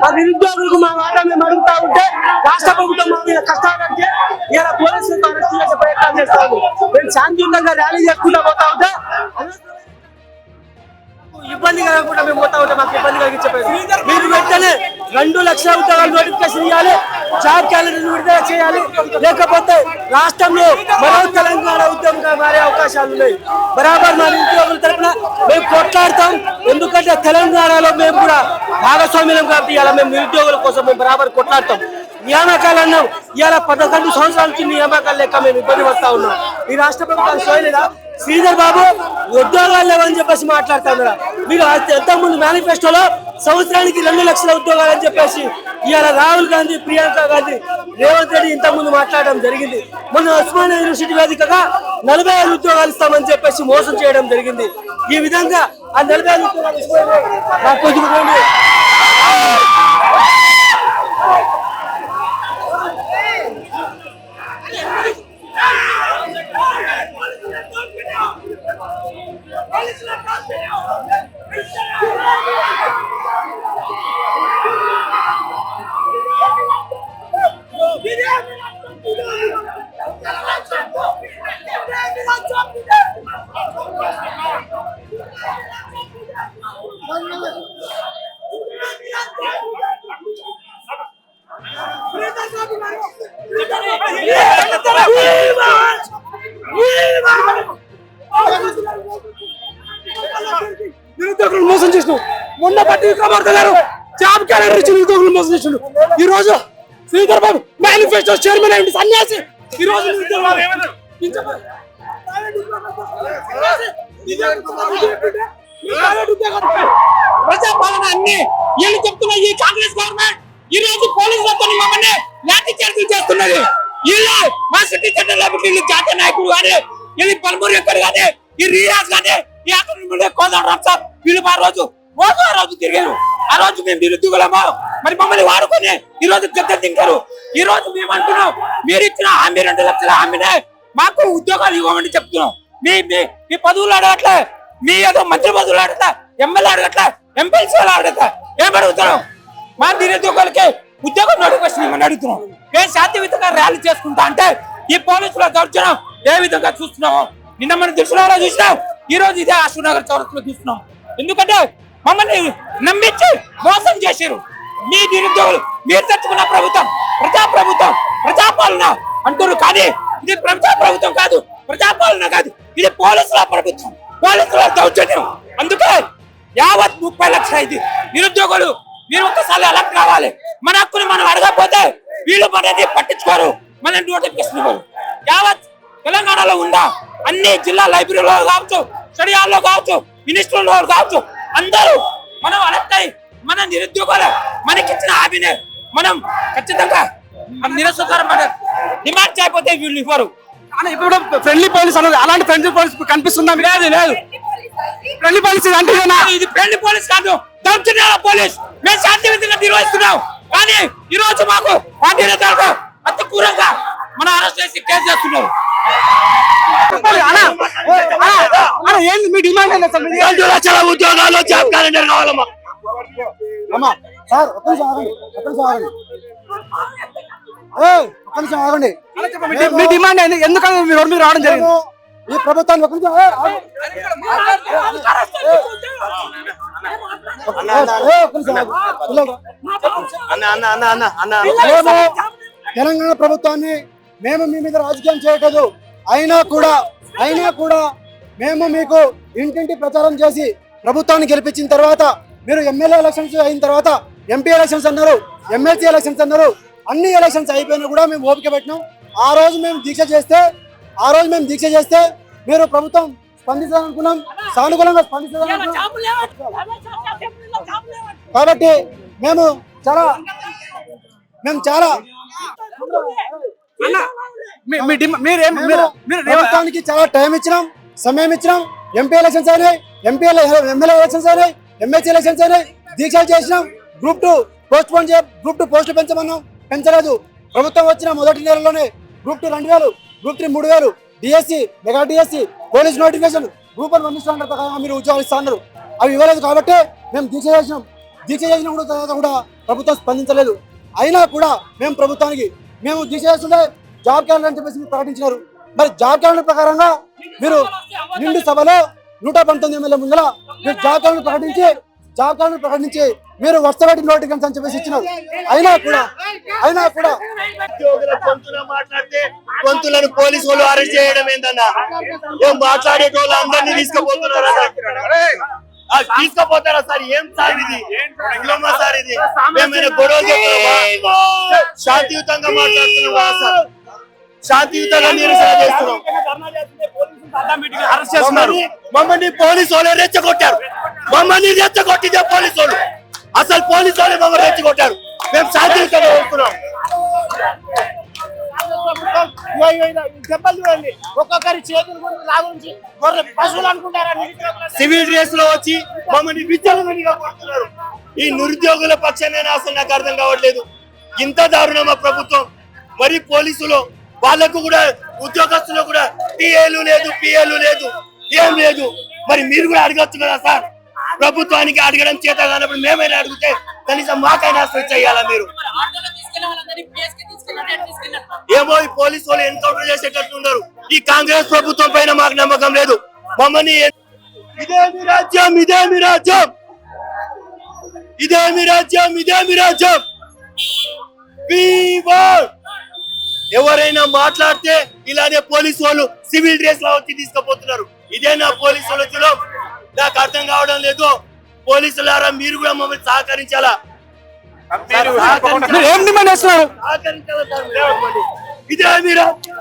మా నిరుద్యోగులకు మా మాట మేము అడుగుతా ఉంటే రాష్ట్ర ప్రభుత్వం మా మీద కష్టాలంటే ఇలా పోలీసులతో అరెస్ట్ చేసే ప్రయత్నాలు చేస్తా ఉంది. మేము శాంతియుతంగా ర్యాలీ చేసుకుంటా పోతా ఉంటే ఇబ్బంది కలగకుండా మేము పోతా ఉంటే మాకు ఇబ్బంది కలిగించే మీరు వెంటనే 2 లక్షల ఉద్యోగాలు నోటిఫికేషన్ ఇవ్వాలి, జాబ్ క్యాలెండర్ విడుదల చేయాలి. లేకపోతే రాష్ట్రంలో మరో తెలంగాణ ఉద్యమంగా మారే అవకాశాలు ఉన్నాయి. బరాబర్ మా నిరుద్యోగుల తరఫున మేము కొట్లాడతాం. ఎందుకంటే తెలంగాణలో మేము కూడా భాగస్వామ్యం కాబట్టి ఇలా మేము నిరుద్యోగుల కోసం మేము బరాబర్ కొట్లాడతాం. నియామకాలు అన్నాం, ఇవాళ 11 సంవత్సరాల నుంచి నియామకాలు లెక్క మేము ఇబ్బంది పడతా ఉన్నాం. ఈ రాష్ట్ర ప్రభుత్వం సోయలేదా? శ్రీధర్ బాబు ఉద్యోగాలు లేవని చెప్పేసి మాట్లాడుతున్నారు. మీరు ఎంతకుముందు మేనిఫెస్టోలో సంవత్సరానికి 2 లక్షల ఉద్యోగాలు అని చెప్పేసి ఇవాళ రాహుల్ గాంధీ, ప్రియాంక గాంధీ, రేవంత్ రెడ్డి ఇంతకుముందు మాట్లాడడం జరిగింది. మొన్న ఉస్మానియా యూనివర్సిటీ వేదికగా 45 ఉద్యోగాలు ఇస్తామని చెప్పేసి మోసం చేయడం జరిగింది. ఈ విధంగా ఆ 45 ఉద్యోగాలు నిరుద్యోగులు మోసం చేసినావు. మొన్న పట్టి విక్రమార్క జాబ్ క్యాలెండర్ ఇచ్చి నిరుద్యోగులు మోసం చేసిండు. ఈ రోజు శ్రీధర్ బాబు మేనిఫెస్టో చైర్మన్ అయ్యింది సన్యాసి. ఈ రోజు ప్రజాపాలన అన్ని వీళ్ళు చెప్తున్నా. ఈ కాంగ్రెస్ గవర్నమెంట్ ఈ రోజు పోలీసులతో మమ్మల్ని లాఠీ చార్జీలు చేస్తున్నది. వీళ్ళు మా సిటీ సెంటర్ వీళ్ళు జాతీయ నాయకులు కానీ, వీళ్ళు పలువురు ఎక్కడ కానీ, ఈ రియాజ్ కానీ, ఈ అక్కడ కోదండరాం సార్ వీళ్ళు ఆ రోజు తిరిగారు. ఆ రోజు మేము నిరుద్యోగులమా మరి మమ్మల్ని వాడుకొని ఈ రోజు గద్దెలు తింటారు. ఈ రోజు మేము అంటున్నాం, మీరు ఇచ్చిన హామీ 2 లక్షల హామీనే మాకు ఉద్యోగాలు ఇవ్వమని చెప్తున్నాం. మీ పదవులు అడగట్లే, మీ ఏదో మంత్రి పదవులు అడగట్లా, ఎమ్మెల్యే అడగట్లా, ఎంపీసీలు అడగట్లా. ఏం అడుగుతున్నాం? మా నిరుద్యోగులకి ఉద్యోగం నోటిఫికేషన్ ఇవ్వమని అడుగుతున్నాం. మేము శాంతియుతంగా ర్యాలీ చేసుకుంటా అంటే ఈ పోలీసుల దౌర్జన్యం ఏ విధంగా చూస్తున్నాము? నిన్న మనం దిల్సుఖ్నగర్లో చూసినాం, ఈ రోజు ఇదే అశోక్నగర్ చౌరస్లో చూస్తున్నాం. ఎందుకంటే మమ్మల్ని నమ్మించి మోసం చేశారు. మీ నిరుద్యోగులు మీరు తెచ్చుకున్న ప్రభుత్వం ప్రజాపాలన అంటారు, కానీ ఇది ప్రభుత్వం కాదు, ప్రజాపాలన కాదు, ఇది పోలీసుల ప్రభుత్వం, పోలీసుల దౌర్జన్యం. అందుకే యావత్ 30 లక్షలు అయింది. నిరుద్యోగులు మీరు ఒక్కసారి అలర్ట్ కావాలి. మన హక్కుని మనం అడగకపోతే వీళ్ళు మనది పట్టించుకోరు, మన నోటిఫికేషన్ ఇవ్వరు. యావత్ తెలంగాణలో ఉందా అన్ని జిల్లా లైబ్రరీలో కావచ్చు, స్టడీ హాల్లో కావచ్చు, మినిస్టర్లో కావచ్చు, అందరూ మనం అలర్ట్ అయ్యి మన నిరుద్యోగాలు మనకిచ్చిన హామీనే మనం ఖచ్చితంగా నిరసన డిమాండ్ చేయకపోతే వీళ్ళు ఇవ్వరు. ఇప్పుడు ఫ్రెండ్లీ పోలీస్ అన్నది అలాంటి ఫ్రెండ్లీ పోలీస్ కనిపిస్తుందా? లేదు. ఫ్రెండ్లీ పోలీస్ అంటే ఇది ఫ్రెండ్లీ పోలీస్ కాదు, దౌర్జన్యాల పోలీస్. మేము శాంతియుతంగా నిర్వహిస్తున్నాం, కానీ ఈ రోజు మాకు పార్టీ నేతలకు అతి క్రూరంగా మన అరెస్ట్ చేసి కేసు చేస్తున్నారు. ఏంది మీ డిమాండ్? 2 లక్షల ఉద్యోగాలు, జాబ్ క్యాలెండర్ కావాలమ్మా. మీ డిమాండ్ ఎందుకంటే మీరు రావడం జరిగింది ఈ ప్రభుత్వాన్ని? తెలంగాణ ప్రభుత్వాన్ని మేము మీ మీద రాజకీయం చేయకూడదు. అయినా కూడా మేము మీకు ఇంటింటి ప్రచారం చేసి ప్రభుత్వాన్ని గెలిపించిన తర్వాత మీరు ఎమ్మెల్యే ఎలక్షన్స్ అయిన తర్వాత ఎంపీ ఎలక్షన్స్ అన్నారు, ఎమ్మెల్సీ ఎలక్షన్స్ అన్నారు. అన్ని ఎలక్షన్స్ అయిపోయినా కూడా మేము ఓపిక పెట్టినాం. ఆ రోజు మేము దీక్ష చేస్తే మీరు ప్రభుత్వం స్పందించాలనుకున్నాం, సానుకూలంగా స్పందించాలనుకున్నాం. కాబట్టి మేము చాలా ప్రభుత్వానికి చాలా టైం ఇచ్చినాం, సమయం ఇచ్చినాం. ఎంపీ ఎలక్షన్స్ అయినాయి, ఎమ్మెల్యే ఎలక్షన్స్ అయినాయి, ఎమ్మెల్సీ ఎలక్షన్స్ అయినాయి. దీక్షలు చేసినాం. గ్రూప్ 2 పోస్టులు పెంచమన్నాం, పెంచలేదు. ప్రభుత్వం వచ్చిన మొదటి నెలలోనే group 2 2000, group 3 3000, DSC, mega DSC, police notification, group 1 1 మీరు ఉద్యోగాలు ఇస్తా అన్నారు. అవి ఇవ్వలేదు కాబట్టి మేము దీక్ష చేసినాం. దీక్ష చేసిన కూడా తర్వాత కూడా ప్రభుత్వం స్పందించలేదు. అయినా కూడా మేము దీక్ష చేస్తుంటే జాబ్ క్యాలెండర్ అని చెప్పేసి ప్రకటించినారు. మరి జాబ్ క్యాలెండర్ ప్రకారంగా మీరు నిండు సభలో 119 ఎమ్మెల్యే ముందర మీరు జాబ్ క్యాలెండర్ ప్రకటించి మీరు వర్షపెట్టి నోటిఫికేషన్ అని చెప్పేసి ఇచ్చినారు. అయినా కూడా మాట్లాడితే గొంతులను పోలీసు వాళ్ళు అరెస్ట్ చేయడం ఏందన్నా? మాట్లాడేటోళ్ళు అందరినీ తీసుకుపోతారా సార్? ఏం సార్ ఇది? సార్ ఇది మేమైనా గొడవ శాంతియుతంగా మాట్లాడుతున్నాం సార్, శాంతియుతంగా నిరసన చేస్తున్నాం. మమ్మల్ని పోలీసు వాళ్ళు రెచ్చగొట్టారు. రెచ్చగొట్టిందే పోలీసు వాళ్ళు. అసలు పోలీసు వాళ్ళు మమ్మల్ని రెచ్చగొట్టారు. మేము శాంతియుతంగా వస్తున్నాం. ఒక్కొక్కరి చేతులు లాగుంచి పశువులు అనుకుంటారా? సివిల్ డ్రెస్ లో వచ్చి మమ్మల్ని విచ్చలమనిగా కొడుతున్నారు. ఈ నిరుద్యోగుల పక్షాన అసలు నాకు అర్థం కావట్లేదు. ఇంత దారుణమా ప్రభుత్వం? మరి పోలీసులు వాళ్ళకు కూడా ఉద్యోగస్తులు కూడా పిఏలు లేదు, ఏం లేదు. మరి మీరు కూడా అడగచ్చు కదా సార్? ప్రభుత్వానికి అడగడం చేత కానప్పుడు మేమైనా అడిగితే కనీసం మాకైనా అసలు చేయాలా? మీరు ఏమో ఈ పోలీసు వాళ్ళు ఎన్కౌంటర్ చేసేటట్లున్నారు. ఈ కాంగ్రెస్ ప్రభుత్వం పైన మాకు నమ్మకం లేదు. మమ్మల్ని ఇదేమి రాజ్యం. ఎవరైనా మాట్లాడితే ఇలానే పోలీసు వాళ్ళు సివిల్ డ్రెస్ లో వచ్చి తీసుకుపోతున్నారు. ఇదేనా పోలీసు వాళ్ళ జులం? నాకు అర్థం కావడం లేదు. పోలీసులారా మీరు కూడా మమ్మల్ని సహకరించాలా? ఏం డిమాండ్ చేస్తున్నారు? ఇదేమి రాజ్యం.